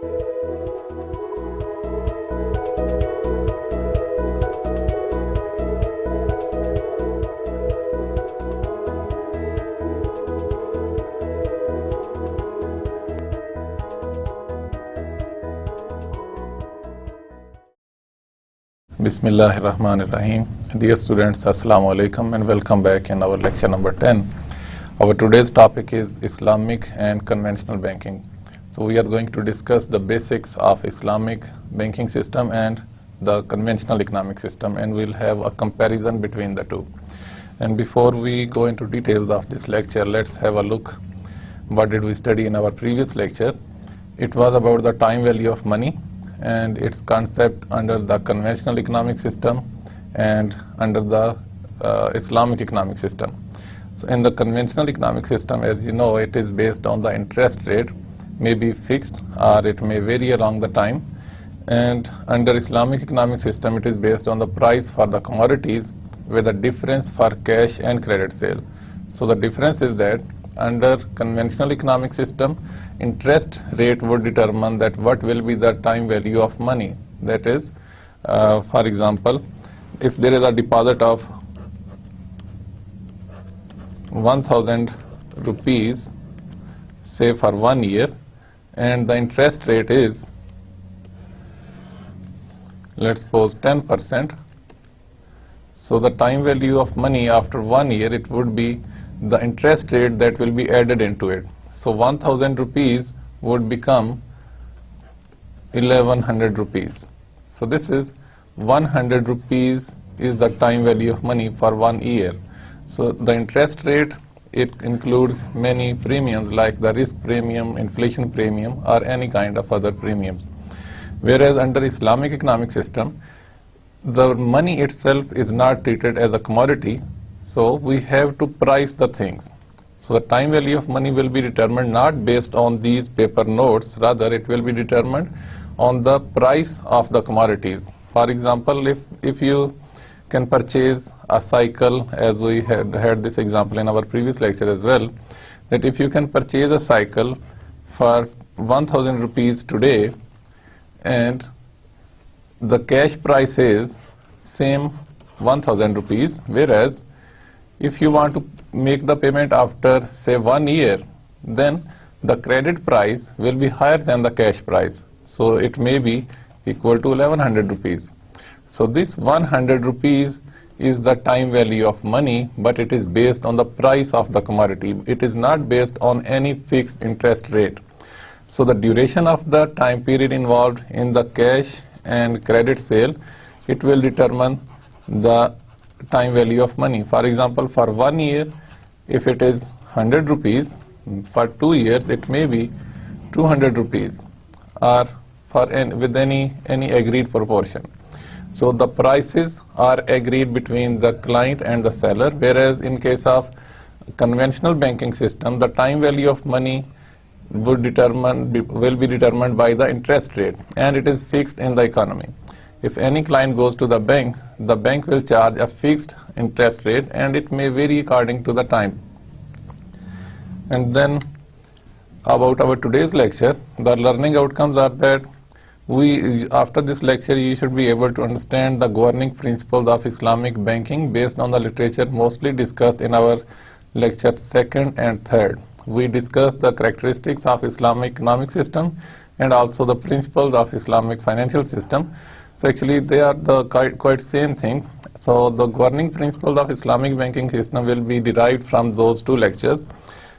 Bismillahirrahmanirrahim. Dear students, Assalamu alaikum and welcome back in our lecture number 10. Our today's topic is Islamic and conventional banking. So we are going to discuss the basics of Islamic banking system and the conventional economic system, and we'll have a comparison between the two. And before we go into details of this lecture, let's have a look what did we study in our previous lecture. It was about the time value of money and its concept under the conventional economic system and under the Islamic economic system. So in the conventional economic system, as you know, it is based on the interest rate, may be fixed or it may vary along the time. And under Islamic economic system, it is based on the price for the commodities with a difference for cash and credit sale. So the difference is that under conventional economic system, interest rate would determine that what will be the time value of money. That is, for example, if there is a deposit of 1000 rupees, say for 1 year, and the interest rate is, let's suppose 10%. So the time value of money after 1 year, it would be the interest rate that will be added into it. So 1000 rupees would become 1100 rupees. So this is 100 rupees is the time value of money for 1 year. So the interest rate, it includes many premiums like the risk premium, inflation premium, or any kind of other premiums. Whereas under Islamic economic system, the money itself is not treated as a commodity, so we have to price the things. So the time value of money will be determined not based on these paper notes, rather it will be determined on the price of the commodities. For example, if you can purchase a cycle, as we had this example in our previous lecture as well, that if you can purchase a cycle for 1000 rupees today and the cash price is same 1000 rupees, whereas if you want to make the payment after say 1 year, then the credit price will be higher than the cash price. So it may be equal to 1100 rupees. So this 100 rupees is the time value of money, but it is based on the price of the commodity. It is not based on any fixed interest rate. So the duration of the time period involved in the cash and credit sale, it will determine the time value of money. For example, for 1 year, if it is 100 rupees, for 2 years it may be 200 rupees, or with any agreed proportion. So the prices are agreed between the client and the seller, whereas in case of conventional banking system, the time value of money will be determined by the interest rate, and it is fixed in the economy. If any client goes to the bank will charge a fixed interest rate, and it may vary according to the time. And then about our today's lecture, the learning outcomes are that after this lecture, you should be able to understand the governing principles of Islamic banking based on the literature mostly discussed in our lecture 2nd and 3rd. We discussed the characteristics of Islamic economic system and also the principles of Islamic financial system. So actually they are the quite same things. So the governing principles of Islamic banking system will be derived from those two lectures.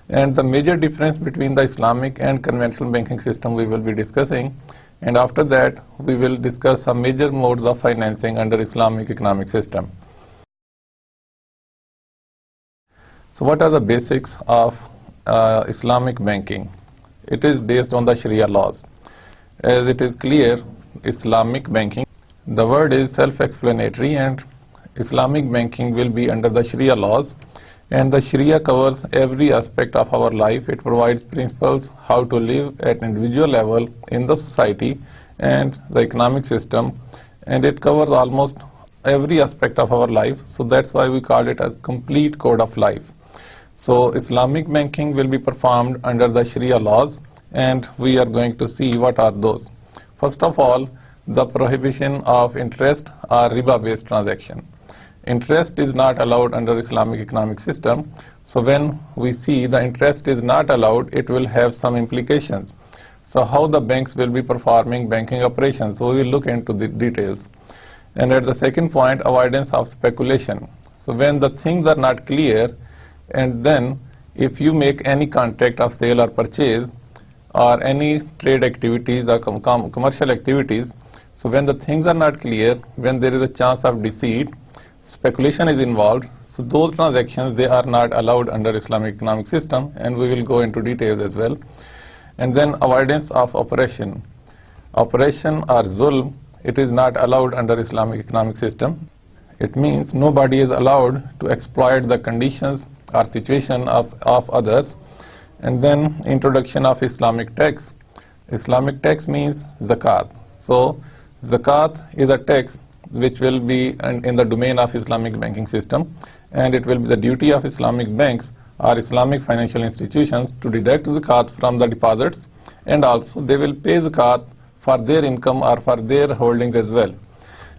And the major difference between the Islamic and conventional banking system we will be discussing. And after that, we will discuss some major modes of financing under Islamic economic system. So what are the basics of Islamic banking? It is based on the Sharia laws. As it is clear, Islamic banking, the word is self-explanatory, and Islamic banking will be under the Sharia laws, and the Sharia covers every aspect of our life. It provides principles how to live at individual level in the society and the economic system, and it covers almost every aspect of our life. So that's why we call it a complete code of life. So Islamic banking will be performed under the Sharia laws, and we are going to see what are those. First of all, the prohibition of interest or riba-based transaction. Interest is not allowed under Islamic economic system. So when we see the interest is not allowed, it will have some implications. So how the banks will be performing banking operations. So we will look into the details. And at the second point, avoidance of speculation. So when the things are not clear, and then if you make any contract of sale or purchase or any trade activities or commercial activities, so when the things are not clear, when there is a chance of deceit, speculation is involved, so those transactions, they are not allowed under Islamic economic system, and we will go into details as well. And then avoidance of oppression. Oppression or zulm, it is not allowed under Islamic economic system. It means nobody is allowed to exploit the conditions or situation of others. And then introduction of Islamic tax. Islamic tax means zakat. So zakat is a tax which will be in the domain of Islamic banking system, and it will be the duty of Islamic banks or Islamic financial institutions to deduct zakat from the deposits, and also they will pay zakat for their income or for their holdings as well.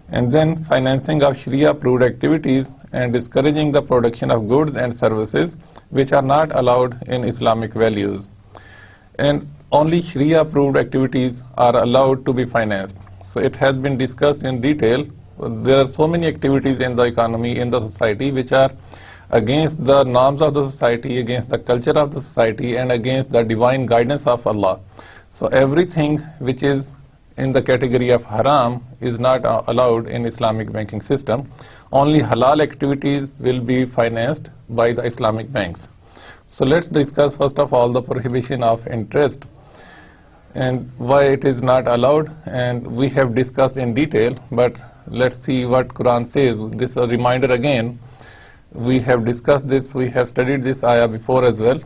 And then financing of Sharia approved activities and discouraging the production of goods and services which are not allowed in Islamic values. And only Sharia approved activities are allowed to be financed. So it has been discussed in detail. There are so many activities in the economy, in the society, which are against the norms of the society, against the culture of the society, and against the divine guidance of Allah. So everything which is in the category of haram is not allowed in Islamic banking system. Only halal activities will be financed by the Islamic banks. So let's discuss first of all the prohibition of interest and why it is not allowed, and we have discussed in detail, but let's see what Quran says. This is a reminder again. We have discussed this, we have studied this ayah before as well.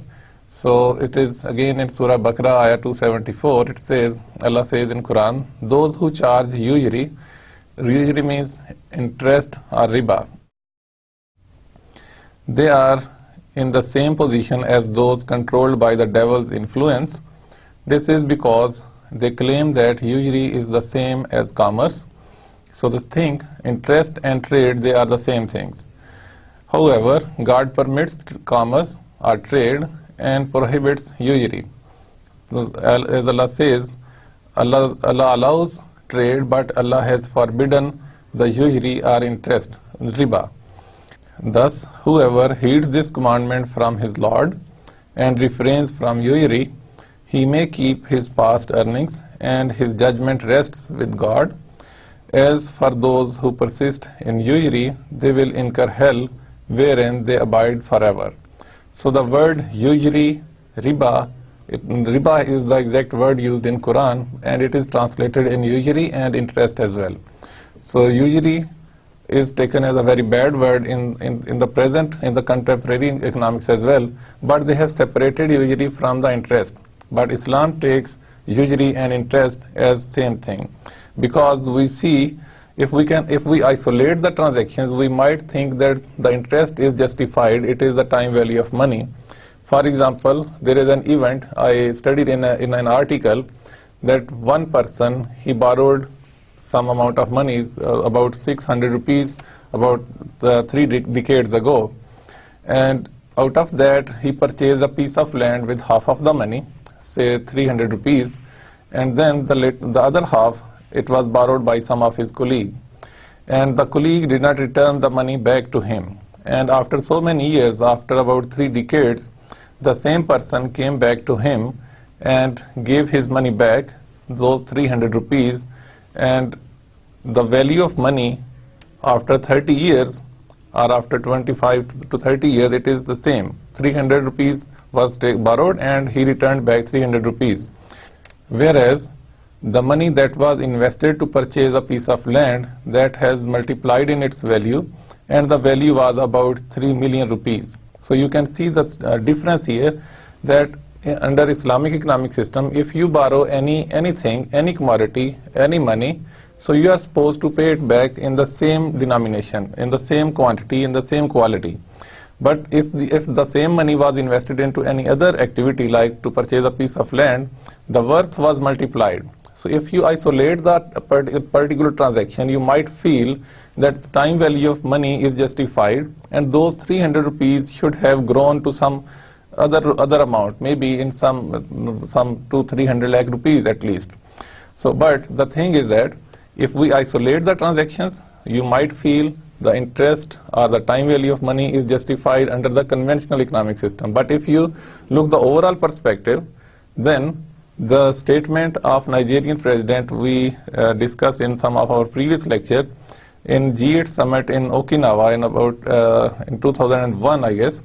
So it is again in Surah Baqarah, ayah 274, it says, Allah says in Quran, those who charge usury means interest or riba, they are in the same position as those controlled by the devil's influence. This is because they claim that usury is the same as commerce. So they think interest and trade, they are the same things. However, God permits commerce or trade and prohibits usury. So, as Allah says, Allah allows trade, but Allah has forbidden the usury or interest, riba. Thus, whoever heeds this commandment from his Lord and refrains from usury, he may keep his past earnings, and his judgment rests with God. As for those who persist in usury, they will incur hell, wherein they abide forever. So the word usury, riba, riba is the exact word used in Quran, and it is translated in usury and interest as well. So usury is taken as a very bad word in the present, in the contemporary economics as well, but they have separated usury from the interest. But Islam takes usury and interest as same thing, because we see if we isolate the transactions, we might think that the interest is justified, it is the time value of money. For example, there is an event I studied in an article that one person, he borrowed some amount of money, about 600 rupees, about 3 decades ago, and out of that he purchased a piece of land with half of the money, say 300 rupees, and then the other half, it was borrowed by some of his colleague, and the colleague did not return the money back to him. And after so many years, after about 3 decades, the same person came back to him and gave his money back, those 300 rupees, and the value of money after 30 years or after 25 to 30 years, it is the same. 300 rupees was borrowed and he returned back 300 rupees. Whereas the money that was invested to purchase a piece of land, that has multiplied in its value, and the value was about 3 million rupees. So you can see the difference here, that under Islamic economic system, if you borrow anything, any commodity, any money, so you are supposed to pay it back in the same denomination, in the same quantity, in the same quality. But if the same money was invested into any other activity, like to purchase a piece of land, the worth was multiplied. So if you isolate that particular transaction, you might feel that the time value of money is justified, and those 300 rupees should have grown to some other amount, maybe in some 200-300 lakh rupees at least. So, but the thing is that if we isolate the transactions, you might feel the interest or the time value of money is justified under the conventional economic system. But if you look the overall perspective, then the statement of Nigerian president we discussed in some of our previous lecture in G8 summit in Okinawa in 2001, I guess.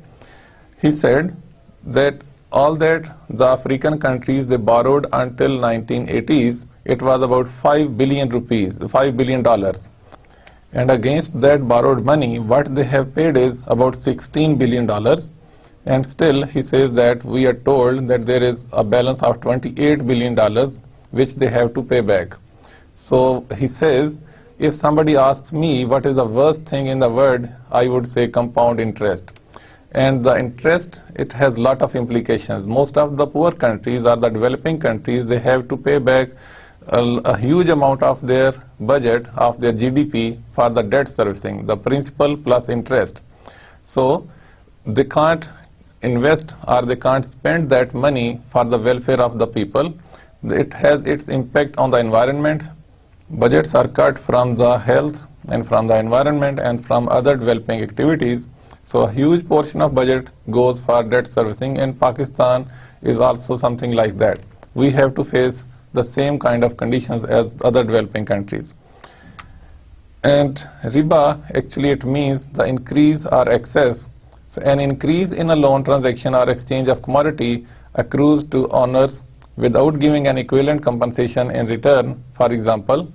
He said that all that the African countries they borrowed until 1980s, it was about 5 billion rupees, $5 billion. And against that borrowed money, what they have paid is about $16 billion. And still, he says that we are told that there is a balance of $28 billion which they have to pay back. So he says, if somebody asks me what is the worst thing in the world, I would say compound interest. And the interest, it has lot of implications. Most of the poor countries or the developing countries, they have to pay back a huge amount of their budget, of their GDP for the debt servicing, the principal plus interest. So they can't invest or they can't spend that money for the welfare of the people. It has its impact on the environment. Budgets are cut from the health and from the environment and from other developing activities. So a huge portion of budget goes for debt servicing, and Pakistan is also something like that. We have to face the same kind of conditions as other developing countries. And riba, actually it means the increase or excess. So an increase in a loan transaction or exchange of commodity accrues to owners without giving an equivalent compensation in return. For example,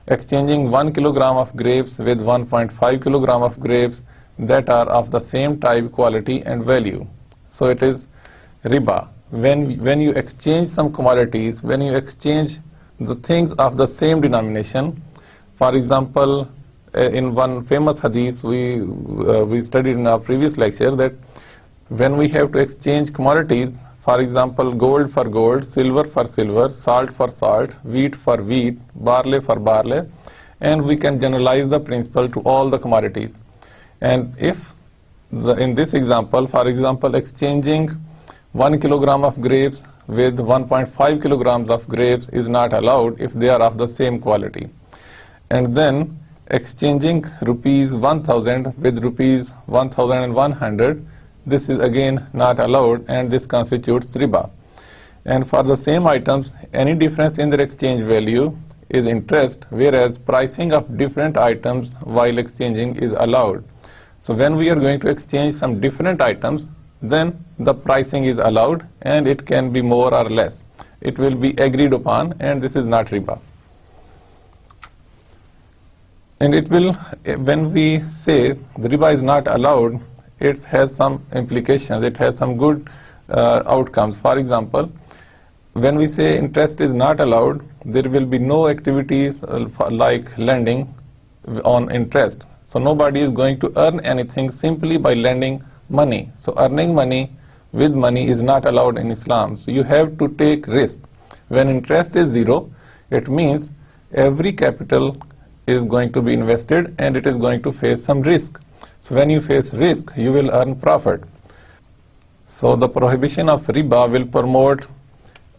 exchanging 1 kilogram of grapes with 1.5 kilogram of grapes that are of the same type, quality and value. So it is riba. When you exchange some commodities, when you exchange the things of the same denomination, for example, in one famous hadith we studied in our previous lecture, that when we have to exchange commodities, for example, gold for gold, silver for silver, salt for salt, wheat for wheat, barley for barley, and we can generalize the principle to all the commodities. And if in this example, for example, exchanging 1 kilogram of grapes with 1.5 kilograms of grapes is not allowed if they are of the same quality. And then exchanging rupees 1000 with rupees 1100, this is again not allowed, and this constitutes riba. And for the same items, any difference in their exchange value is interest, whereas pricing of different items while exchanging is allowed. So when we are going to exchange some different items, then the pricing is allowed, and it can be more or less. It will be agreed upon, and this is not riba. And it will, when we say the riba is not allowed, it has some implications, it has some good outcomes. For example, when we say interest is not allowed, there will be no activities like lending on interest. So nobody is going to earn anything simply by lending money. So earning money with money is not allowed in Islam. So you have to take risk. When interest is zero, it means every capital is going to be invested and it is going to face some risk. So when you face risk, you will earn profit. So the prohibition of riba will promote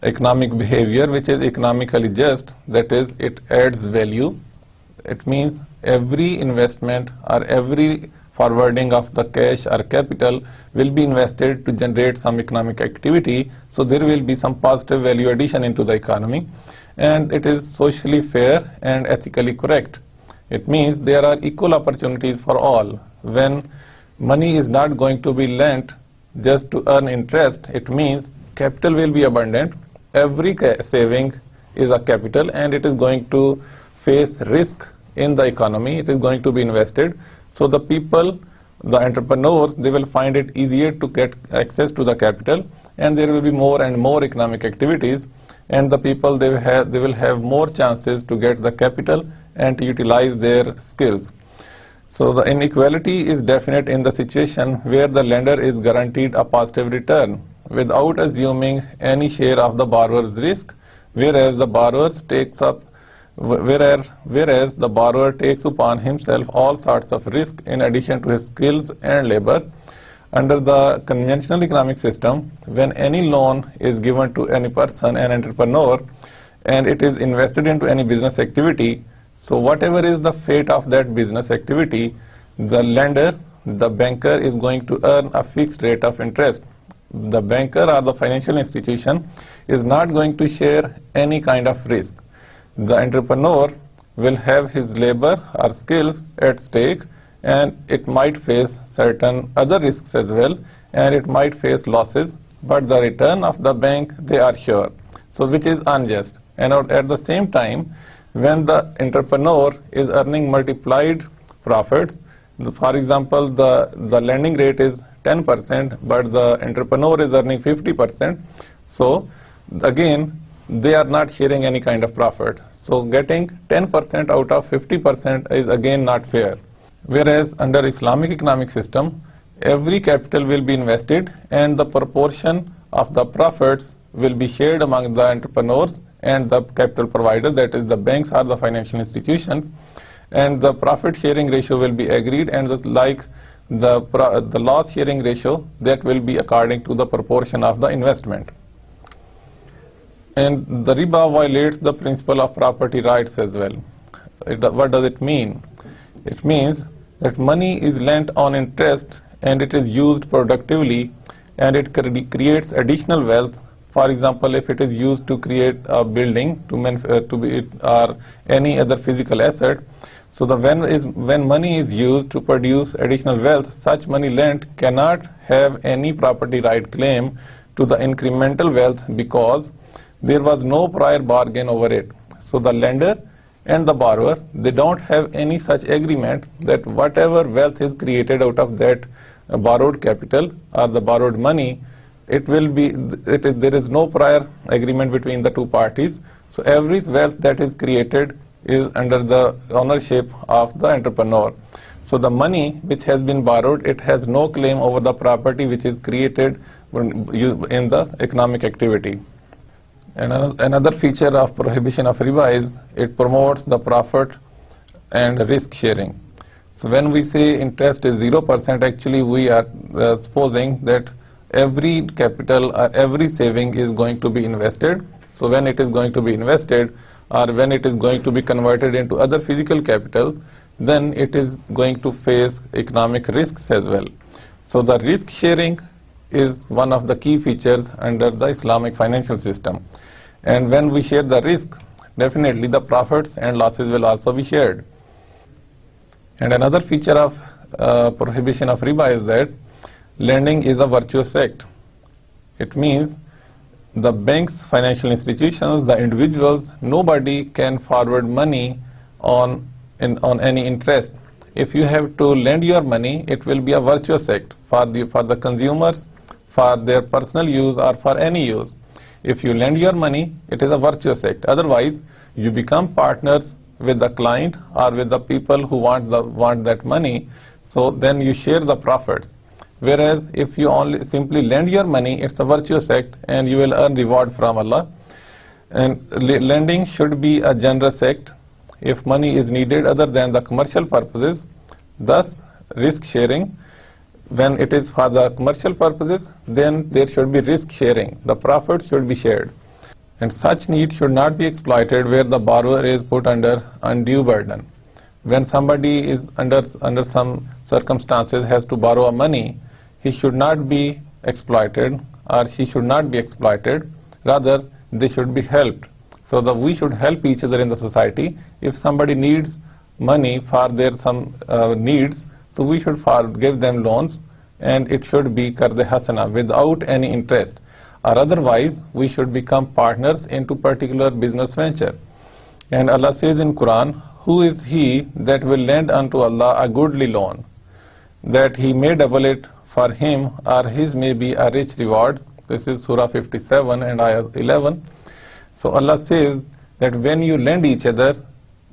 economic behavior which is economically just, that is, it adds value. It means every investment or every forwarding of the cash or capital will be invested to generate some economic activity, so there will be some positive value addition into the economy, and it is socially fair and ethically correct. It means there are equal opportunities for all. When money is not going to be lent just to earn interest, it means capital will be abundant. Every saving is a capital and it is going to face risk in the economy. It is going to be invested. So the people, the entrepreneurs, they will find it easier to get access to the capital, and there will be more and more economic activities, and the people, they will have more chances to get the capital and to utilize their skills. So the inequality is definite in the situation where the lender is guaranteed a positive return. without assuming any share of the borrower's risk, whereas the borrower takes upon himself all sorts of risk in addition to his skills and labor. Under the conventional economic system, when any loan is given to any person, an entrepreneur, and it is invested into any business activity, so whatever is the fate of that business activity, the lender, the banker, is going to earn a fixed rate of interest. The banker or the financial institution is not going to share any kind of risk. The entrepreneur will have his labor or skills at stake, and it might face certain other risks as well, and it might face losses, but the return of the bank, they are sure, so which is unjust. And at the same time, when the entrepreneur is earning multiplied profits, for example, the lending rate is 10%, but the entrepreneur is earning 50%, so again, they are not sharing any kind of profit. So getting 10% out of 50% is again not fair. Whereas under Islamic economic system, every capital will be invested and the proportion of the profits will be shared among the entrepreneurs and the capital provider, that is the banks or the financial institutions, and the profit sharing ratio will be agreed, and the loss sharing ratio, that will be according to the proportion of the investment. And the riba violates the principle of property rights as well. What does it mean? It means that money is lent on interest and it is used productively, and it creates additional wealth. For example, if it is used to create a building or any other physical asset, so when money is used to produce additional wealth, such money lent cannot have any property right claim to the incremental wealth because there was no prior bargain over it. So the lender and the borrower, they don't have any such agreement that whatever wealth is created out of that borrowed capital or the borrowed money, there is no prior agreement between the two parties. So every wealth that is created is under the ownership of the entrepreneur. So the money which has been borrowed, it has no claim over the property which is created in the economic activity. And another feature of prohibition of riba is it promotes the profit and risk sharing. So when we say interest is 0%, actually we are supposing that every capital or every saving is going to be invested. So when it is going to be invested or when it is going to be converted into other physical capital, then it is going to face economic risks as well. So the risk sharing is one of the key features under the Islamic financial system. And when we share the risk, definitely the profits and losses will also be shared. And another feature of prohibition of riba is that lending is a virtuous act. It means the banks, financial institutions, the individuals, nobody can forward money on any interest. If you have to lend your money, it will be a virtuous act for the consumers, for their personal use or for any use. If you lend your money, it is a virtuous act. Otherwise, you become partners with the client or with the people who want that money, so then you share the profits. Whereas if you only simply lend your money, it's a virtuous act and you will earn reward from Allah. And lending should be a generous act if money is needed other than the commercial purposes. Thus, risk sharing, when it is for the commercial purposes, then there should be risk sharing. The profits should be shared. And such need should not be exploited where the borrower is put under undue burden. When somebody is under some circumstances has to borrow money, he should not be exploited or she should not be exploited. Rather, they should be helped. So we should help each other in the society. If somebody needs money for their some needs, so we should give them loans, and it should be Qarz Hasana without any interest. Or otherwise, we should become partners into particular business venture. And Allah says in Quran, who is he that will lend unto Allah a goodly loan, that he may double it for him, or his may be a rich reward. This is Surah 57 and Ayah 11. So Allah says that when you lend each other,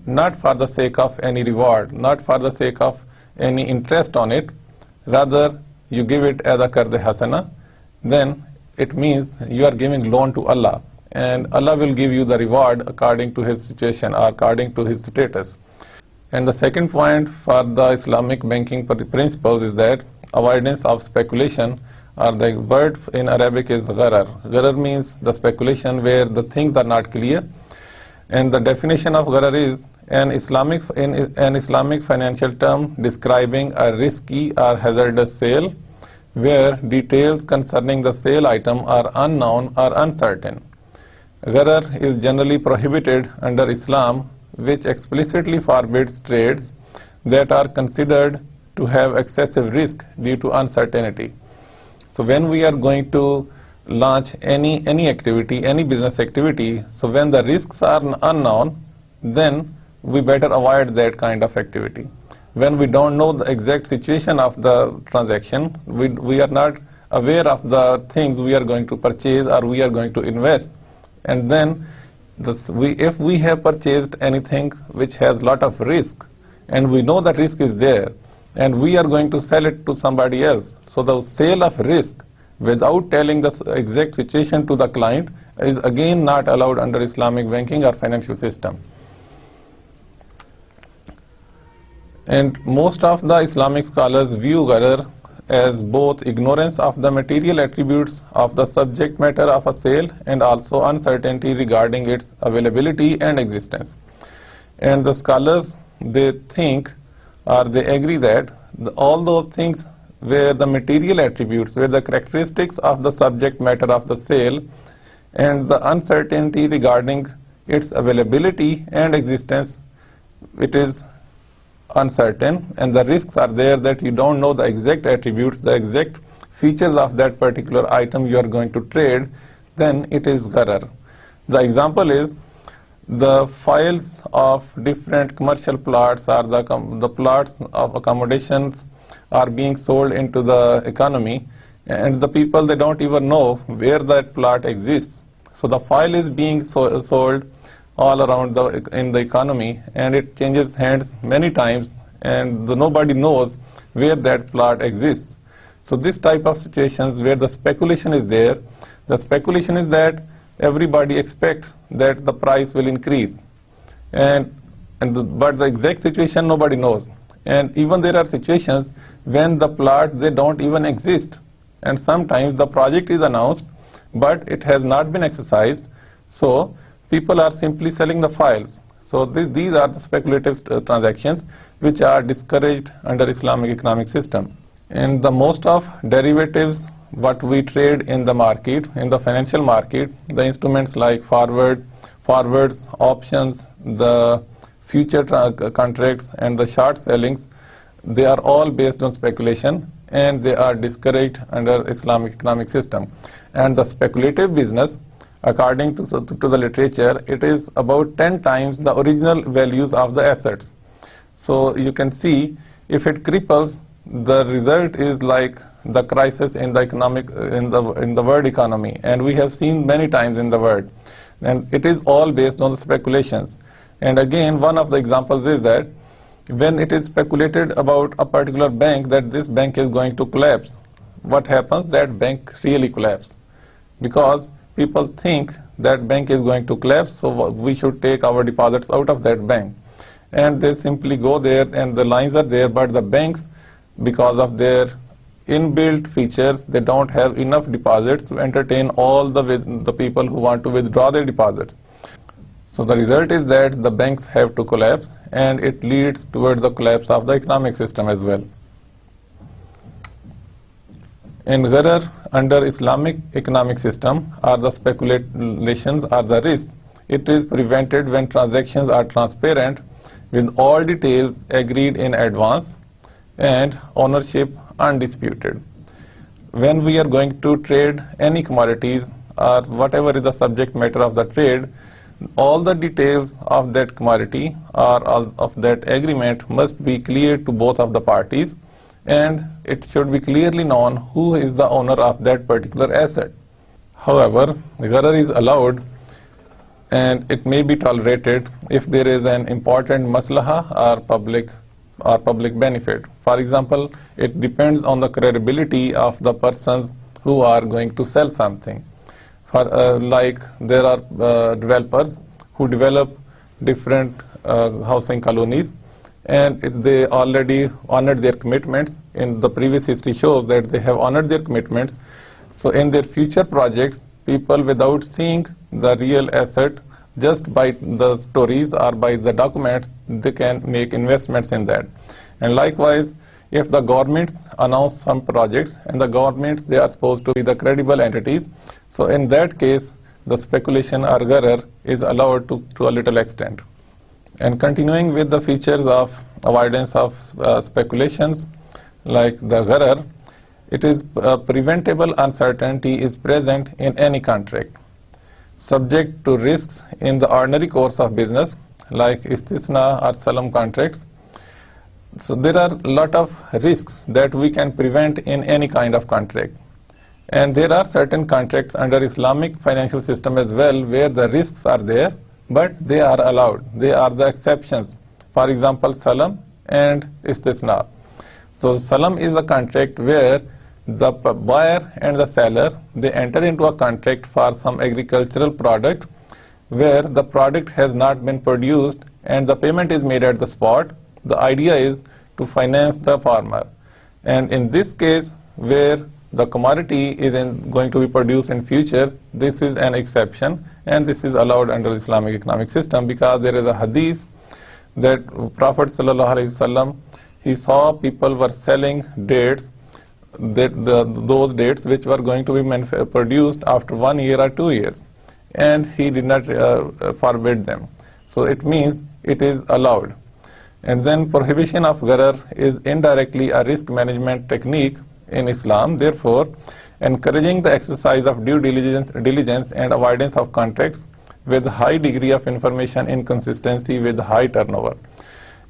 not for the sake of any reward, not for the sake of any interest on it, rather you give it as a Qarz Hasana, then it means you are giving loan to Allah, and Allah will give you the reward according to his situation or according to his status. And the second point for the Islamic banking principles is that avoidance of speculation, or the word in Arabic is gharar. Gharar means the speculation where the things are not clear. And the definition of gharar is an Islamic financial term describing a risky or hazardous sale where details concerning the sale item are unknown or uncertain. Gharar is generally prohibited under Islam, which explicitly forbids trades that are considered to have excessive risk due to uncertainty. So when we are going to launch any activity, any business activity, so when the risks are unknown, then we better avoid that kind of activity. When we don't know the exact situation of the transaction, we are not aware of the things we are going to purchase or we are going to invest, and then if we have purchased anything which has lot of risk and we know that risk is there and we are going to sell it to somebody else, so the sale of risk without telling the exact situation to the client is again not allowed under Islamic banking or financial system. And most of the Islamic scholars view gharar as both ignorance of the material attributes of the subject matter of a sale and also uncertainty regarding its availability and existence. And the scholars, they think or they agree that all those things where the material attributes, where the characteristics of the subject matter of the sale and the uncertainty regarding its availability and existence, it is uncertain, and the risks are there that you don't know the exact attributes, the exact features of that particular item you are going to trade, then it is gharar. The example is the files of different commercial plots or the plots of accommodations are being sold into the economy, and the people, they don't even know where that plot exists. So the file is being sold all around in the economy, and it changes hands many times, and nobody knows where that plot exists. So this type of situations where the speculation is there, the speculation is that everybody expects that the price will increase, but the exact situation nobody knows. And even there are situations when the plot, they don't even exist, and sometimes the project is announced but it has not been exercised, so people are simply selling the files. So these are the speculative transactions which are discouraged under Islamic economic system. And the most of derivatives what we trade in the market, in the financial market, the instruments like forwards, options, the future contracts and the short sellings, they are all based on speculation, and they are discouraged under Islamic economic system. And the speculative business, according to the literature, it is about 10 times the original values of the assets. So you can see, if it cripples, the result is like the crisis in the in the world economy, and we have seen many times in the world, and it is all based on the speculations. And again, one of the examples is that when it is speculated about a particular bank, that this bank is going to collapse, what happens? That bank really collapses, because people think that bank is going to collapse, so we should take our deposits out of that bank. And they simply go there, and the lines are there, but the banks, because of their inbuilt features, they don't have enough deposits to entertain all the people who want to withdraw their deposits. So the result is that the banks have to collapse, and it leads towards the collapse of the economic system as well. In gharar, under Islamic economic system, or the speculations or the risk, it is prevented when transactions are transparent with all details agreed in advance and ownership undisputed. When we are going to trade any commodities or whatever is the subject matter of the trade, all the details of that commodity or of that agreement must be clear to both of the parties, and it should be clearly known who is the owner of that particular asset. However, gharar is allowed, and it may be tolerated if there is an important maslaha or public benefit. For example, it depends on the credibility of the persons who are going to sell something. Like there are developers who develop different housing colonies, and they already honored their commitments. In the previous history shows that they have honored their commitments. So in their future projects, people, without seeing the real asset, just by the stories or by the documents, they can make investments in that. And likewise, if the governments announce some projects, and the governments, they are supposed to be the credible entities, so in that case, the speculation or gharar is allowed to a little extent. And continuing with the features of avoidance of speculations, like the gharar, it is preventable uncertainty is present in any contract, subject to risks in the ordinary course of business, like istisna or salam contracts. So there are a lot of risks that we can prevent in any kind of contract. And there are certain contracts under Islamic financial system as well where the risks are there, but they are allowed. They are the exceptions. For example, salam and istisna. So salam is a contract where the buyer and the seller, they enter into a contract for some agricultural product where the product has not been produced and the payment is made at the spot. The idea is to finance the farmer. And in this case, where the commodity is going to be produced in future, this is an exception, and this is allowed under the Islamic economic system, because there is a hadith that Prophet ﷺ, he saw people were selling dates, those dates which were going to be produced after 1 year or 2 years, and he did not forbid them. So it means it is allowed. And then prohibition of gharar is indirectly a risk management technique in Islam. Therefore, encouraging the exercise of due diligence and avoidance of contracts with high degree of information inconsistency with high turnover.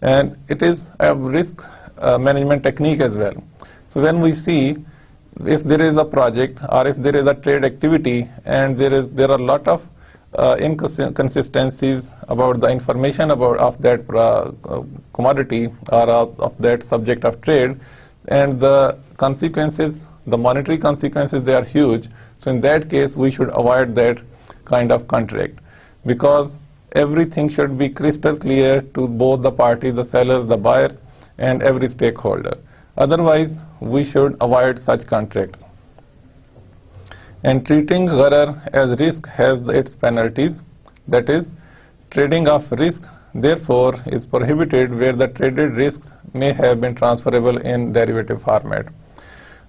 And it is a risk management technique as well. So when we see if there is a project or if there is a trade activity and there are a lot of inconsistencies about the information of that commodity or of that subject of trade, and the consequences, the monetary consequences, they are huge. So in that case, we should avoid that kind of contract, because everything should be crystal clear to both the parties, the sellers, the buyers, and every stakeholder. Otherwise, we should avoid such contracts. And treating gharar as risk has its penalties. That is, trading of risk, therefore, is prohibited where the traded risks may have been transferable in derivative format.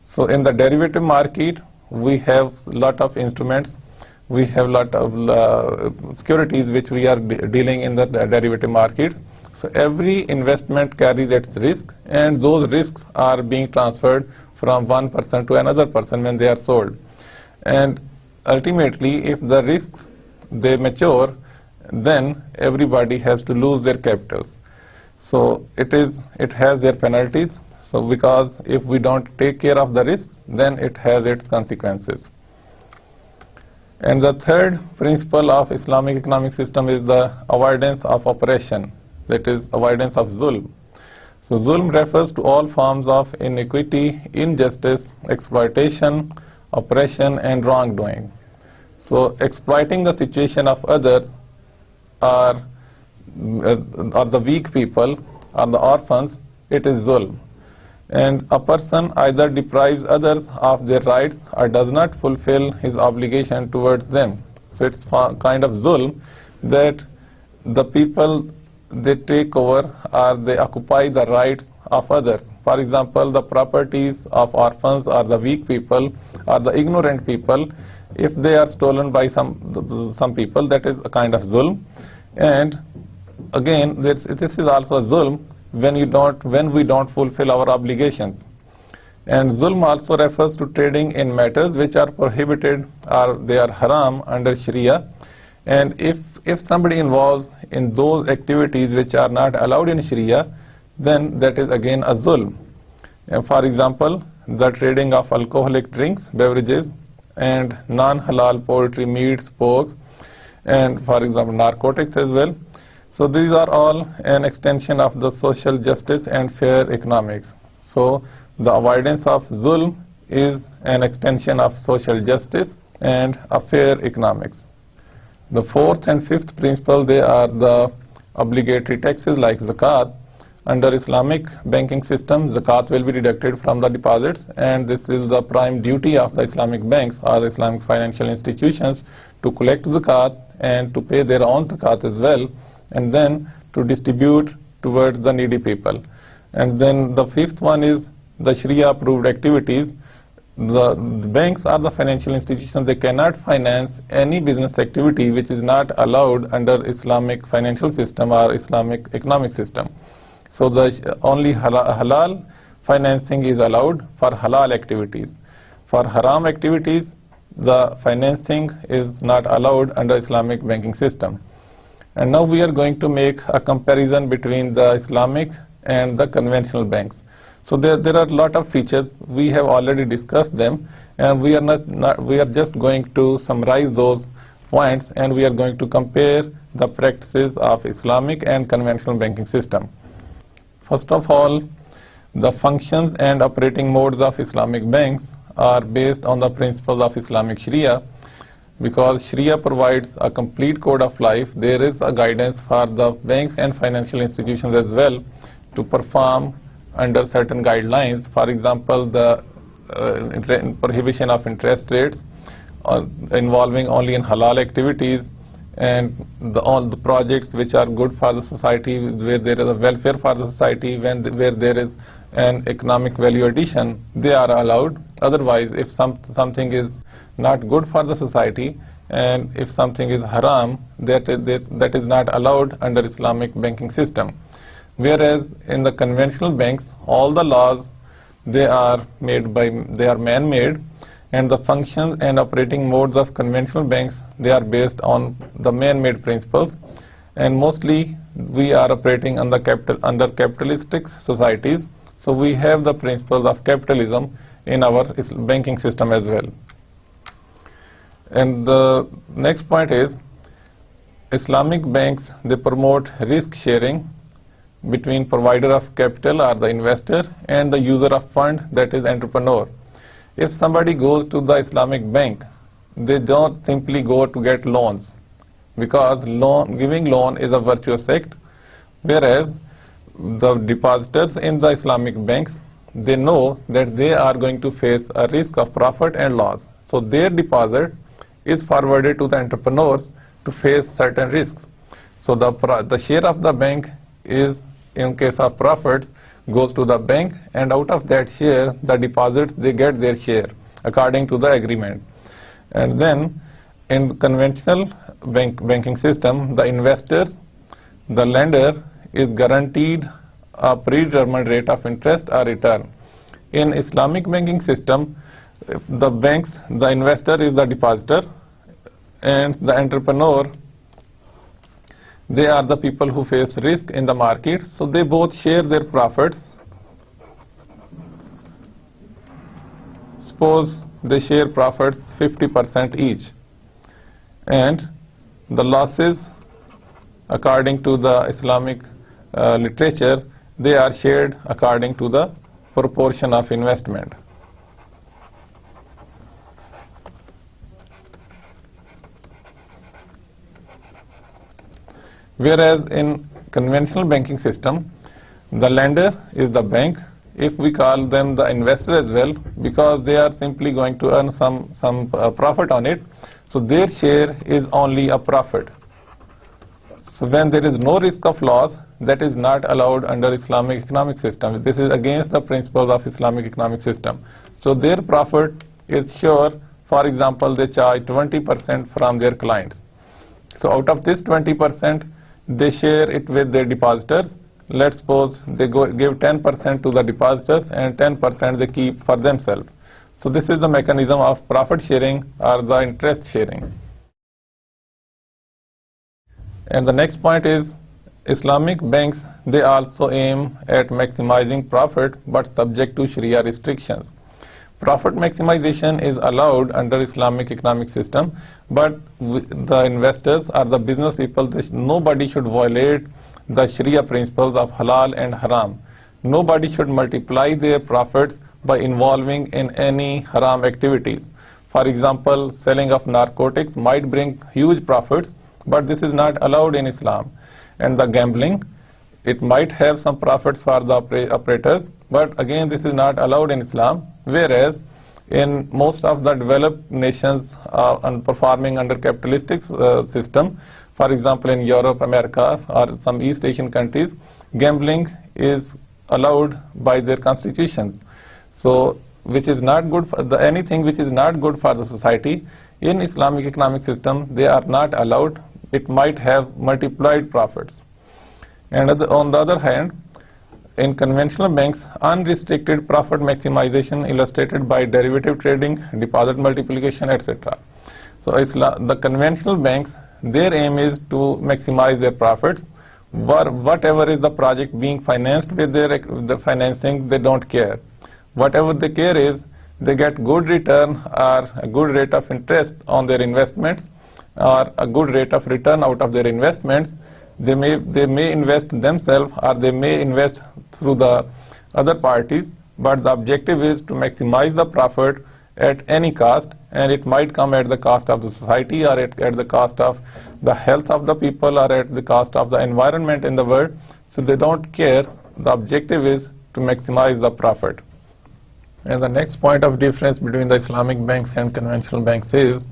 So in the derivative market, we have a lot of instruments, we have a lot of securities which we are dealing in the derivative markets. So every investment carries its risk, and those risks are being transferred from one person to another person when they are sold. And ultimately, if the risks, they mature, then everybody has to lose their capitals. So it has their penalties. So because if we don't take care of the risks, then it has its consequences. And the third principle of Islamic economic system is the avoidance of oppression, that is, avoidance of zulm. So zulm refers to all forms of iniquity, injustice, exploitation, oppression, and wrongdoing. So exploiting the situation of others or the weak people or the orphans, it is zulm. And a person either deprives others of their rights or does not fulfill his obligation towards them. So it's kind of zulm that the people, they take over or they occupy the rights of others. For example, the properties of orphans or the weak people or the ignorant people, if they are stolen by some people, that is a kind of zulm. And again, this is also a zulm when we don't fulfill our obligations. And zulm also refers to trading in matters which are prohibited or they are haram under Sharia. And if somebody involves in those activities which are not allowed in Sharia, then that is again a zulm. For example, the trading of alcoholic drinks, beverages, and non-halal poultry, meats, porks, and for example narcotics as well. So these are all an extension of the social justice and fair economics. So the avoidance of zulm is an extension of social justice and a fair economics. The fourth and fifth principle, they are the obligatory taxes like zakat. Under Islamic banking system, zakat will be deducted from the deposits, and this is the prime duty of the Islamic banks or the Islamic financial institutions to collect zakat and to pay their own zakat as well, and then to distribute towards the needy people. And then the fifth one is the Sharia approved activities. The banks are the financial institutions. They cannot finance any business activity which is not allowed under Islamic financial system or Islamic economic system. So the only halal financing is allowed for halal activities. For haram activities, the financing is not allowed under Islamic banking system. And now we are going to make a comparison between the Islamic and the conventional banks. So there are a lot of features. We have already discussed them, and we are just going to summarize those points, and we are going to compare the practices of Islamic and conventional banking system. First of all, the functions and operating modes of Islamic banks are based on the principles of Islamic Sharia. Because Sharia provides a complete code of life, there is a guidance for the banks and financial institutions as well to perform under certain guidelines. For example, the prohibition of interest rates involving only in halal activities, and all the projects which are good for the society, where there is a welfare for the society, where there is an economic value addition, they are allowed. Otherwise, if something is not good for the society, and if something is haram, that is not allowed under Islamic banking system. Whereas in the conventional banks, all the laws, they are man-made, and the functions and operating modes of conventional banks, they are based on the man-made principles. And mostly we are operating under capitalistic societies, so we have the principles of capitalism in our banking system as well. And the next point is, Islamic banks, they promote risk sharing between provider of capital or the investor and the user of fund, that is entrepreneur. If somebody goes to the Islamic bank, they don't simply go to get loans, because giving loan is a virtuous act, whereas the depositors in the Islamic banks, they know that they are going to face a risk of profit and loss. So their deposit is forwarded to the entrepreneurs to face certain risks. So the share of the bank is, in case of profits, goes to the bank, and out of that share, the deposits, they get their share according to the agreement. And then in conventional banking system, the investors, the lender is guaranteed a predetermined rate of interest or return. In Islamic banking system, the banks, the investor is the depositor, and the entrepreneur, they are the people who face risk in the market, so they both share their profits. Suppose they share profits 50% each, and the losses, according to the Islamic literature, they are shared according to the proportion of investment. Whereas in conventional banking system, the lender is the bank. If we call them the investor as well, because they are simply going to earn some profit on it, so their share is only a profit. So when there is no risk of loss, that is not allowed under Islamic economic system. This is against the principles of Islamic economic system. So their profit is sure. For example, they charge 20% from their clients. So out of this 20%, they share it with their depositors. Let's suppose they give 10% to the depositors and 10% they keep for themselves. So this is the mechanism of profit sharing or the interest sharing. And the next point is, Islamic banks, they also aim at maximizing profit but subject to Sharia restrictions. Profit maximization is allowed under Islamic economic system, but the investors or the business people, nobody should violate the Sharia principles of halal and haram. Nobody should multiply their profits by involving in any haram activities. For example, selling of narcotics might bring huge profits, but this is not allowed in Islam. And the gambling, it might have some profits for the operators, but again this is not allowed in Islam, whereas in most of the developed nations performing under capitalistic system, for example in Europe, America or some East Asian countries, gambling is allowed by their constitutions. So which is not good for anything which is not good for the society, in Islamic economic system they are not allowed. It might have multiplied profits. And on the other hand, in conventional banks, unrestricted profit maximization illustrated by derivative trading, deposit multiplication, etc. So the conventional banks, their aim is to maximize their profits. Whatever is the project being financed with the financing, they don't care. Whatever they care is they get good return or a good rate of interest on their investments or a good rate of return out of their investments. They may invest themselves or they may invest through the other parties, but the objective is to maximize the profit at any cost, and it might come at the cost of the society or at the cost of the health of the people or at the cost of the environment in the world. So they don't care. The objective is to maximize the profit. And the next point of difference between the Islamic banks and conventional banks is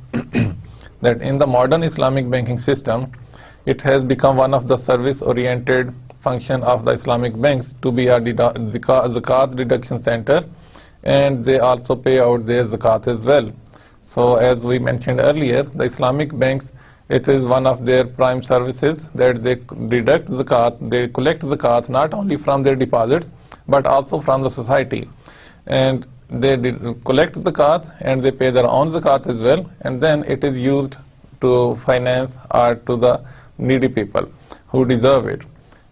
that in the modern Islamic banking system, it has become one of the service-oriented function of the Islamic banks to be a zakat deduction center, and they also pay out their zakat as well. So as we mentioned earlier, the Islamic banks, it is one of their prime services that they deduct zakat, they collect zakat not only from their deposits but also from the society. And they collect zakat and they pay their own zakat as well, and then it is used to finance or to the needy people who deserve it.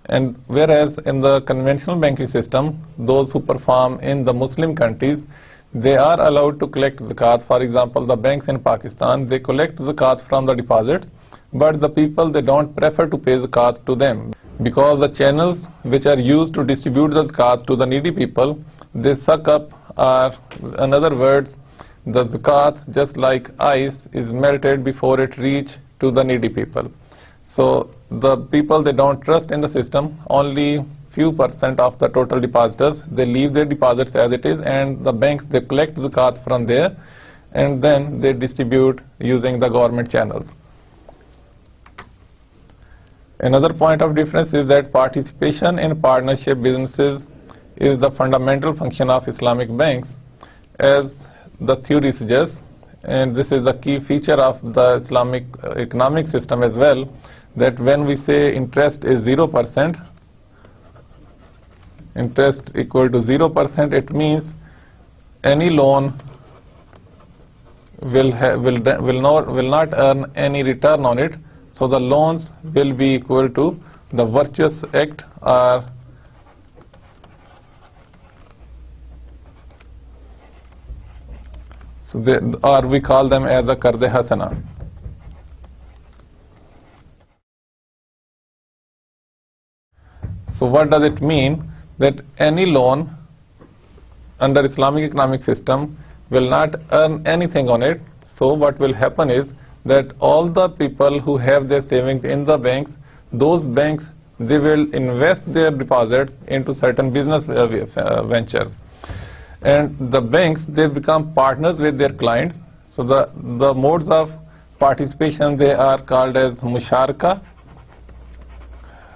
And whereas in the conventional banking system, those who perform in the Muslim countries, they are allowed to collect zakat. For example, the banks in Pakistan, they collect zakat from the deposits, but the people, they don't prefer to pay zakat to them because the channels which are used to distribute the zakat to the needy people, they suck up, or in other words, the zakat, just like ice, is melted before it reach to the needy people. So the people, they don't trust in the system. Only few percent of the total depositors, they leave their deposits as it is, and the banks, they collect zakat from there and then they distribute using the government channels. Another point of difference is that participation in partnership businesses is the fundamental function of Islamic banks, as the theory suggests, and this is the key feature of the Islamic economic system as well, that when we say interest is 0%, interest equal to 0%, it means any loan will not earn any return on it. So the loans will be equal to the virtuous act, or or we call them as the Qarde Hasana. So what does it mean? That any loan under Islamic economic system will not earn anything on it. So what will happen is that all the people who have their savings in the banks, those banks, they will invest their deposits into certain business ventures. And the banks, they become partners with their clients. So the modes of participation, they are called as musharaka.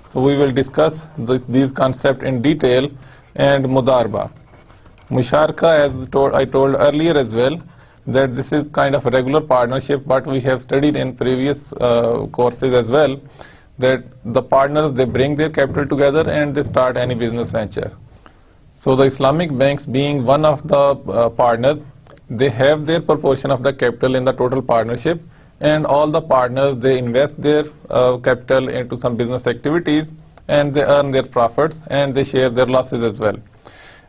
So we will discuss these concepts in detail, and mudarba. Musharaka, as I told earlier as well, that this is kind of a regular partnership, but we have studied in previous courses as well, that the partners, they bring their capital together and they start any business venture. So the Islamic banks, being one of the partners, they have their proportion of the capital in the total partnership, and all the partners, they invest their capital into some business activities, and they earn their profits and they share their losses as well.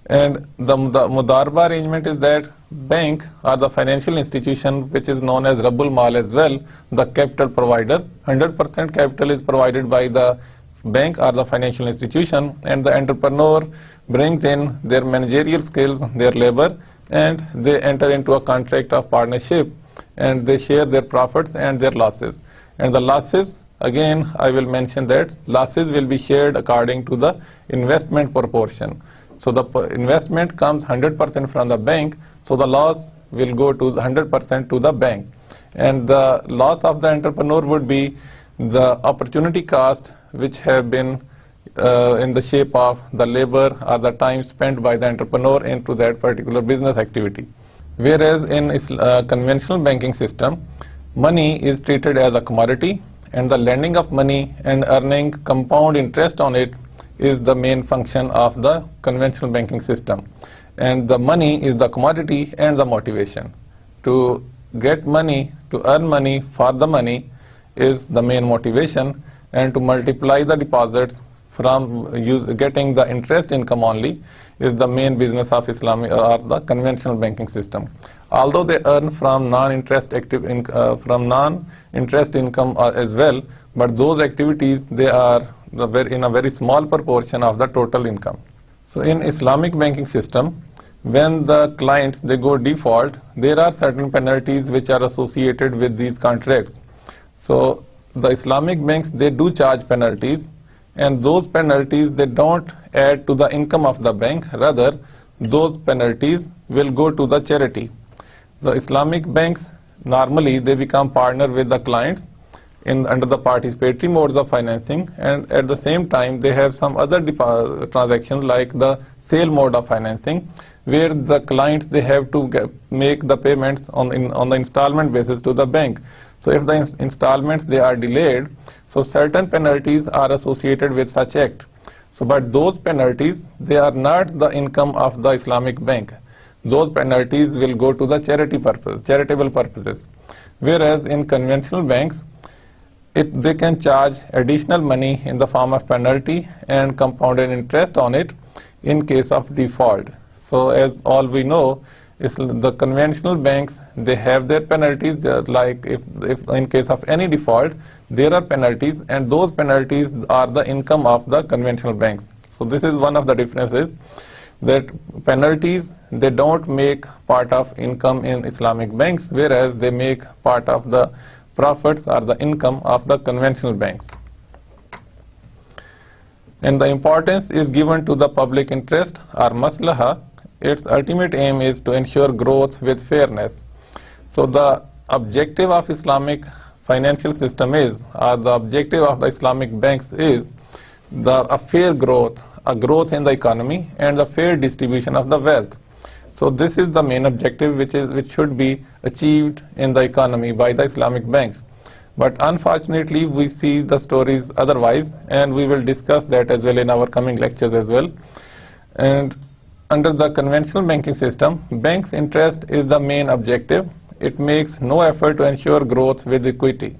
And the mudarba arrangement is that bank or the financial institution, which is known as Rabbul Mal as well, the capital provider, 100% capital is provided by the bank or the financial institution, and the entrepreneur brings in their managerial skills, their labor, and they enter into a contract of partnership, and they share their profits and their losses. And the losses, again, I will mention that losses will be shared according to the investment proportion. So the investment comes 100% from the bank, so the loss will go to 100% to the bank. And the loss of the entrepreneur would be the opportunity cost, which have been in the shape of the labor or the time spent by the entrepreneur into that particular business activity. Whereas in conventional banking system, money is treated as a commodity, and the lending of money and earning compound interest on it is the main function of the conventional banking system. And the money is the commodity and the motivation. To get money, to earn money for the money is the main motivation, and to multiply the deposits from getting the interest income only is the main business of Islamic or the conventional banking system. Although they earn from non-interest income as well, but those activities, they are in a very small proportion of the total income. So in Islamic banking system, when the clients, they go default, there are certain penalties which are associated with these contracts. So the Islamic banks, they do charge penalties, and those penalties, they don't add to the income of the bank. Rather, those penalties will go to the charity. The Islamic banks, normally they become partner with the clients under the participatory modes of financing, and at the same time they have some other transactions like the sale mode of financing, where the clients, they have to make the payments on the installment basis to the bank. So if the installments, they are delayed, so certain penalties are associated with such act. So but those penalties, they are not the income of the Islamic bank. Those penalties will go to the charitable purposes. Whereas in conventional banks, they can charge additional money in the form of penalty and compounded interest on it in case of default. So as all we know, the conventional banks, they have their penalties, like if in case of any default, there are penalties, and those penalties are the income of the conventional banks. So this is one of the differences, that penalties, they don't make part of income in Islamic banks, whereas they make part of the profits or the income of the conventional banks. And the importance is given to the public interest or maslaha. Its ultimate aim is to ensure growth with fairness. So the objective of Islamic financial system is, or the objective of the Islamic banks is, a fair growth, a growth in the economy, and the fair distribution of the wealth. So this is the main objective which should be achieved in the economy by the Islamic banks. But unfortunately, we see the stories otherwise, and we will discuss that as well in our coming lectures as well. And under the conventional banking system, banks' interest is the main objective. It makes no effort to ensure growth with equity.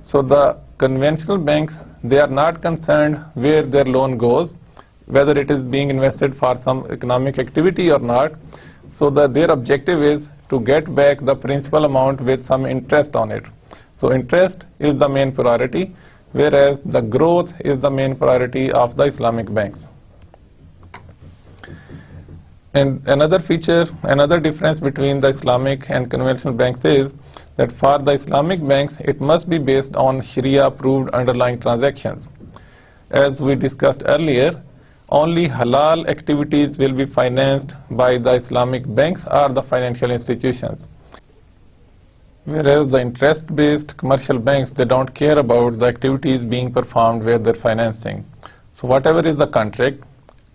So the conventional banks, they are not concerned where their loan goes, whether it is being invested for some economic activity or not. So their objective is to get back the principal amount with some interest on it. So interest is the main priority, whereas the growth is the main priority of the Islamic banks. And another feature, another difference between the Islamic and conventional banks is that for the Islamic banks, it must be based on Sharia approved underlying transactions. As we discussed earlier, only halal activities will be financed by the Islamic banks or the financial institutions. Whereas the interest-based commercial banks, they don't care about the activities being performed with their financing. So whatever is the contract,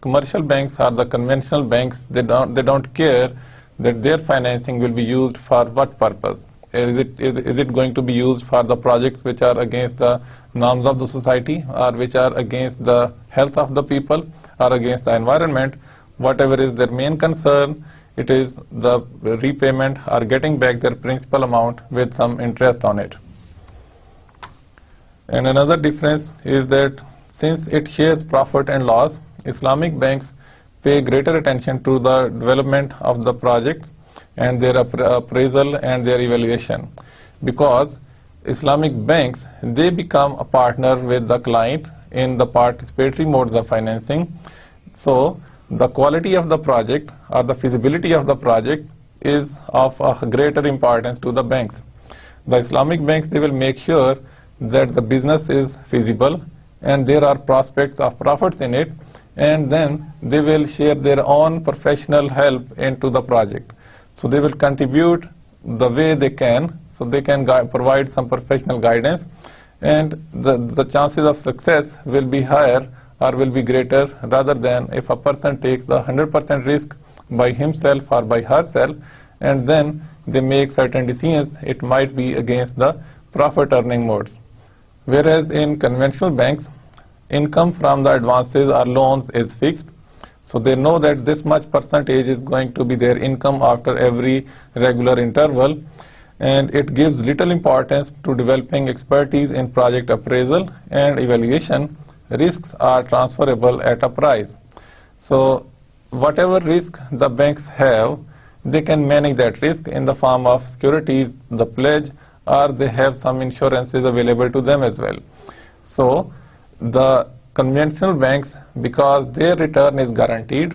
commercial banks or the conventional banks, they don't care that their financing will be used for what purpose. Is it going to be used for the projects which are against the norms of the society, or which are against the health of the people, or against the environment? Whatever is their main concern, it is the repayment or getting back their principal amount with some interest on it. And another difference is that since it shares profit and loss, Islamic banks pay greater attention to the development of the projects and their appraisal and their evaluation, because Islamic banks, they become a partner with the client in the participatory modes of financing. So the quality of the project or the feasibility of the project is of a greater importance to the banks. The Islamic banks, they will make sure that the business is feasible and there are prospects of profits in it, and then they will share their own professional help into the project. So they will contribute the way they can, so they can provide some professional guidance, and the chances of success will be higher or will be greater rather than if a person takes the 100% risk by himself or by herself and then they make certain decisions. It might be against the profit earning modes. Whereas in conventional banks, income from the advances or loans is fixed. So they know that this much percentage is going to be their income after every regular interval, and it gives little importance to developing expertise in project appraisal and evaluation. Risks are transferable at a price. So whatever risk the banks have, they can manage that risk in the form of securities, the pledge, or they have some insurances available to them as well. So the conventional banks, because their return is guaranteed,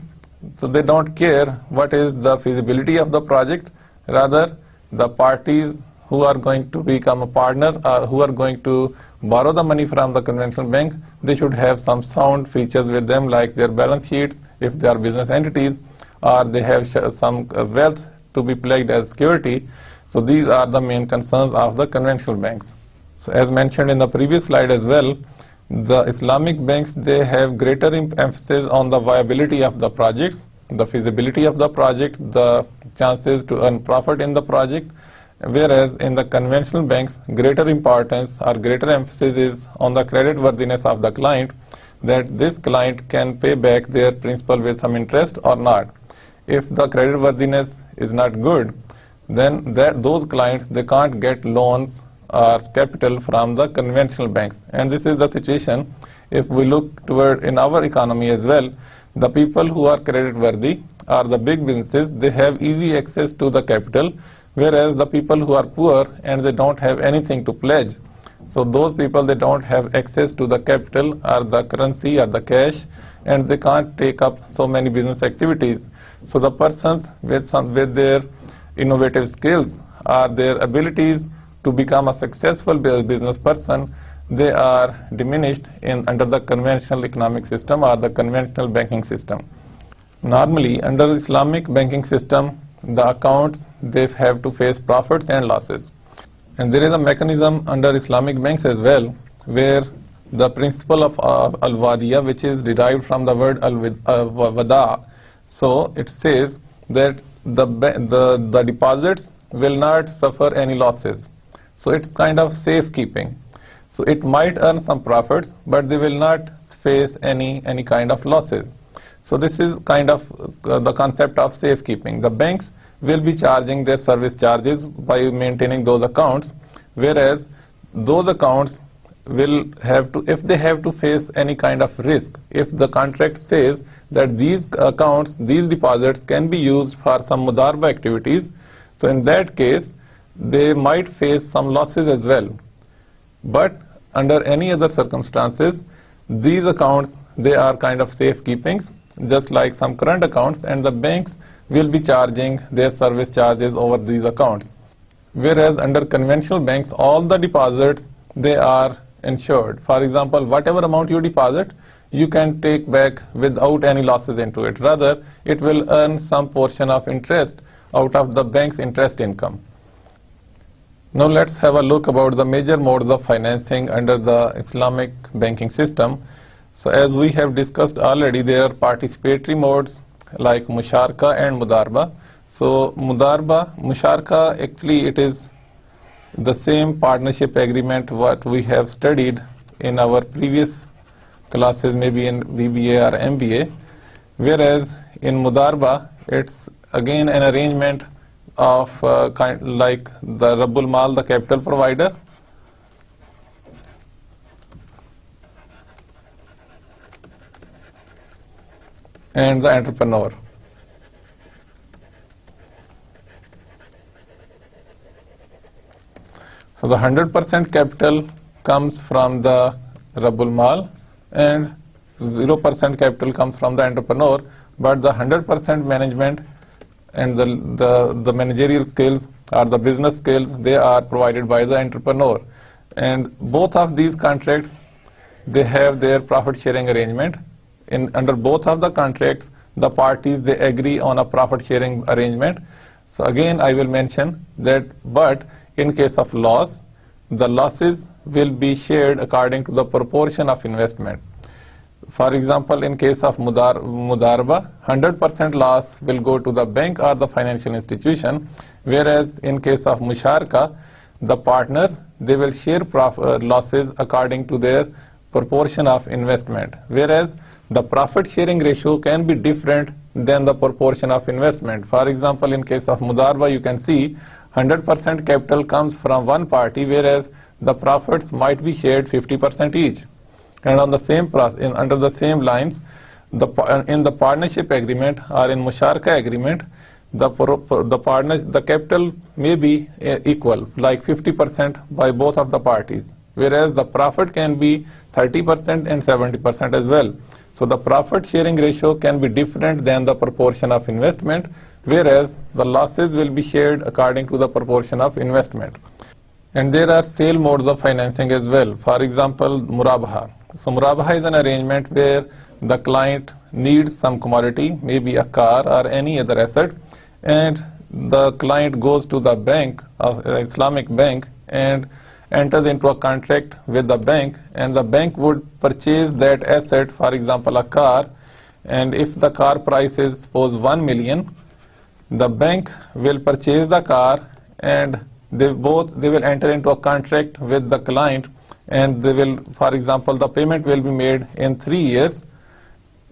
so they don't care what is the feasibility of the project. Rather, the parties who are going to become a partner or who are going to borrow the money from the conventional bank, they should have some sound features with them, like their balance sheets if they are business entities, or they have some wealth to be pledged as security. So these are the main concerns of the conventional banks. So as mentioned in the previous slide as well, the Islamic banks, they have greater emphasis on the viability of the projects, the feasibility of the project, the chances to earn profit in the project, whereas in the conventional banks, greater importance or greater emphasis is on the credit worthiness of the client, that this client can pay back their principal with some interest or not. If the credit worthiness is not good, then those clients, they can't get loans or capital from the conventional banks. And this is the situation if we look toward in our economy as well. The people who are credit worthy are the big businesses, they have easy access to the capital, whereas the people who are poor and they don't have anything to pledge, so those people, they don't have access to the capital or the currency or the cash, and they can't take up so many business activities. So the persons with their innovative skills or their abilities to become a successful business person, they are diminished under the conventional economic system or the conventional banking system. Normally, under the Islamic banking system, the accounts, they have to face profits and losses. And there is a mechanism under Islamic banks as well, where the principle of al-wadiya, which is derived from the word al-wada, so it says that the deposits will not suffer any losses. So it's kind of safekeeping. So it might earn some profits, but they will not face any kind of losses. So this is kind of the concept of safekeeping. The banks will be charging their service charges by maintaining those accounts, whereas those accounts will have to, if they have to face any kind of risk, if the contract says that these accounts, these deposits can be used for some mudarba activities, so in that case, they might face some losses as well. But under any other circumstances, these accounts, they are kind of safekeepings, just like some current accounts, and the banks will be charging their service charges over these accounts. Whereas under conventional banks, all the deposits, they are insured. For example, whatever amount you deposit, you can take back without any losses into it. Rather, it will earn some portion of interest out of the bank's interest income. Now let's have a look about the major modes of financing under the Islamic banking system. So as we have discussed already, there are participatory modes like musharaka and mudarba. So musharaka, actually it is the same partnership agreement what we have studied in our previous classes, maybe in BBA or MBA, whereas in mudarba, it's again an arrangement of like the Rabbul Mal, the capital provider, and the entrepreneur. So the 100% capital comes from the Rabbul Mal and 0% capital comes from the entrepreneur, but the 100% management and the managerial skills or the business skills, they are provided by the entrepreneur. And both of these contracts, they have their profit sharing arrangement. Under both of the contracts, the parties, they agree on a profit sharing arrangement. So again, I will mention that, but in case of loss, the losses will be shared according to the proportion of investment. For example, in case of Mudaraba, 100% loss will go to the bank or the financial institution, whereas in case of Musharaka, the partners, they will share losses according to their proportion of investment, whereas the profit sharing ratio can be different than the proportion of investment. For example, in case of Mudaraba, you can see 100% capital comes from one party, whereas the profits might be shared 50% each. And on the same under the same lines, in the partnership agreement or in Musharaka agreement, the capital may be equal, like 50% by both of the parties, whereas the profit can be 30% and 70% as well. So the profit sharing ratio can be different than the proportion of investment, whereas the losses will be shared according to the proportion of investment. And there are sale modes of financing as well. For example, Murabaha. So Murabaha is an arrangement where the client needs some commodity, maybe a car or any other asset, and the client goes to the bank, Islamic bank, and enters into a contract with the bank, and the bank would purchase that asset, for example a car, and if the car price is suppose 1 million, the bank will purchase the car, and they will enter into a contract with the client, and they will, for example, the payment will be made in 3 years.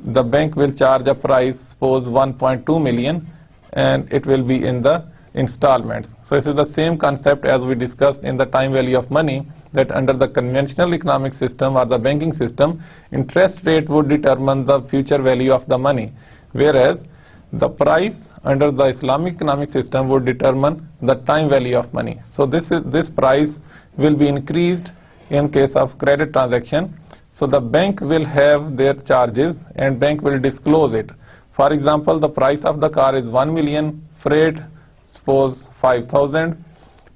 The bank will charge a price, suppose 1.2 million, and it will be in the installments. So this is the same concept as we discussed in the time value of money, that under the conventional economic system or the banking system, interest rate would determine the future value of the money, whereas the price under the Islamic economic system would determine the time value of money. So this price will be increased in case of credit transaction. So the bank will have their charges and bank will disclose it. For example, the price of the car is 1 million, freight suppose 5,000,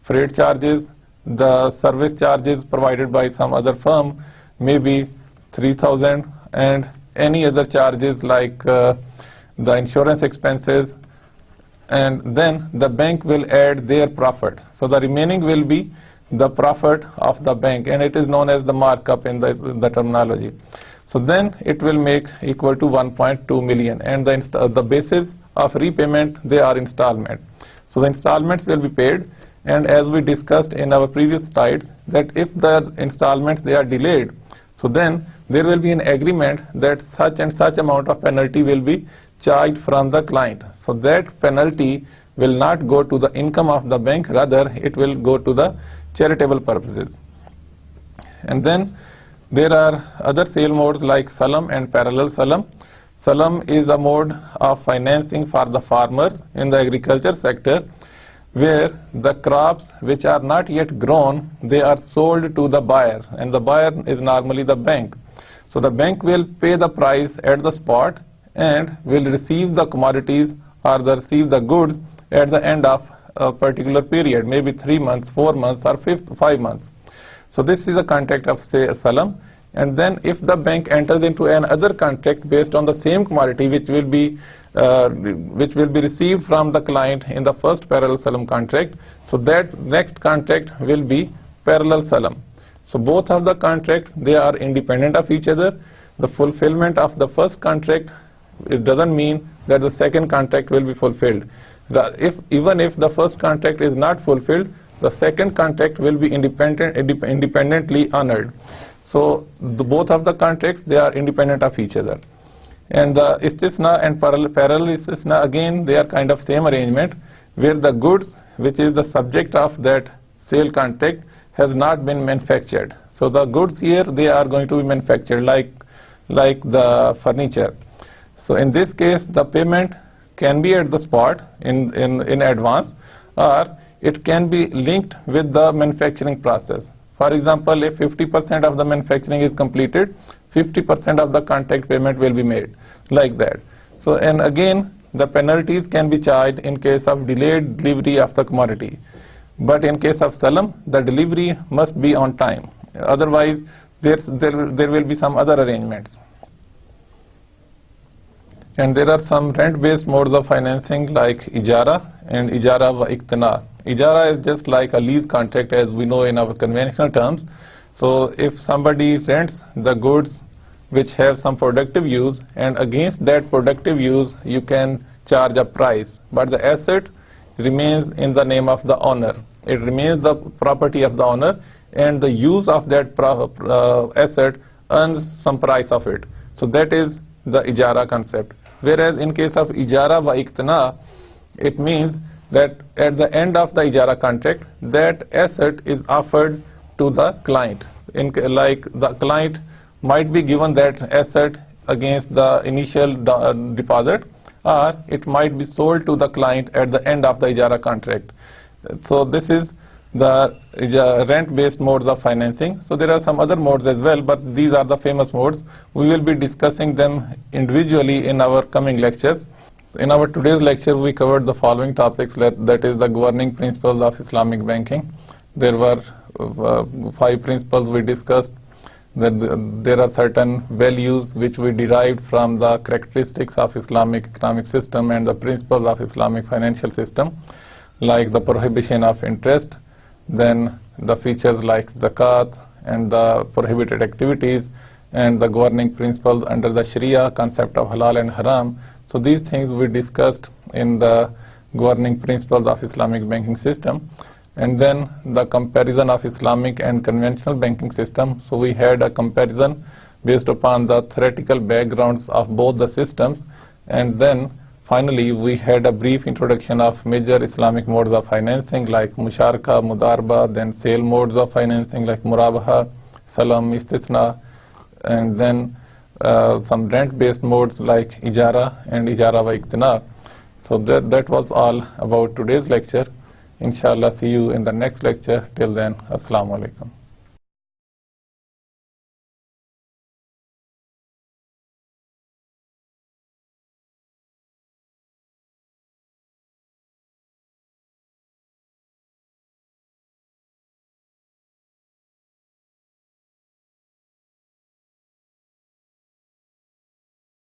freight charges, the service charges provided by some other firm maybe 3,000, and any other charges like the insurance expenses, and then the bank will add their profit. So the remaining will be the profit of the bank, and it is known as the markup in the terminology. So then it will make equal to 1.2 million, and the basis of repayment, they are installment. So the installments will be paid, and as we discussed in our previous slides, that if the installments, they are delayed, so then there will be an agreement that such and such amount of penalty will be charged from the client. So that penalty will not go to the income of the bank, rather it will go to the charitable purposes. And then there are other sale modes like Salam and parallel Salam. Salam is a mode of financing for the farmers in the agriculture sector, where the crops which are not yet grown, they are sold to the buyer, and the buyer is normally the bank. So the bank will pay the price at the spot and will receive the commodities or receive the goods at the end of a particular period, maybe 3 months, 4 months, or 5 months. So this is a contract of Salam. And then if the bank enters into another contract based on the same commodity which will be received from the client in the first parallel Salam contract, so that next contract will be parallel Salam. So both of the contracts, they are independent of each other. The fulfillment of the first contract, it doesn't mean that the second contract will be fulfilled. Even if the first contract is not fulfilled, the second contract will be independently honored. So both of the contracts, they are independent of each other. And the istisna and parallel istisna, again, they are kind of same arrangement, where the goods which is the subject of that sale contract has not been manufactured. So the goods here, they are going to be manufactured like the furniture. So in this case, the payment can be at the spot in advance, or it can be linked with the manufacturing process. For example, if 50% of the manufacturing is completed, 50% of the contract payment will be made, like that. So, and again, the penalties can be charged in case of delayed delivery of the commodity. But in case of salam, the delivery must be on time. Otherwise, there will be some other arrangements. And there are some rent-based modes of financing like ijara and ijara wa iqtina. Ijara is just like a lease contract as we know in our conventional terms. So if somebody rents the goods which have some productive use, and against that productive use you can charge a price, but the asset remains in the name of the owner. It remains the property of the owner, and the use of that asset earns some price of it. So that is the ijara concept. Whereas in case of ijara wa iqtina, it means that at the end of the ijara contract, that asset is offered to the client. Like the client might be given that asset against the initial deposit, or it might be sold to the client at the end of the ijara contract. So this is the rent-based modes of financing. So there are some other modes as well, but these are the famous modes. We will be discussing them individually in our coming lectures. In our today's lecture, we covered the following topics, that is the governing principles of Islamic banking. There were 5 principles we discussed. That there are certain values which we derived from the characteristics of Islamic economic system and the principles of Islamic financial system, like the prohibition of interest, then the features like zakat and the prohibited activities, and the governing principles under the Sharia, concept of halal and haram. So these things we discussed in the governing principles of Islamic banking system. And then the comparison of Islamic and conventional banking system. So we had a comparison based upon the theoretical backgrounds of both the systems. And then finally, we had a brief introduction of major Islamic modes of financing like musharaka, mudarba, then sale modes of financing like murabaha, salam, istisna, and then some rent-based modes like ijara and ijara wa iqtina. So that was all about today's lecture. Inshallah, see you in the next lecture. Till then, Assalamu alaikum.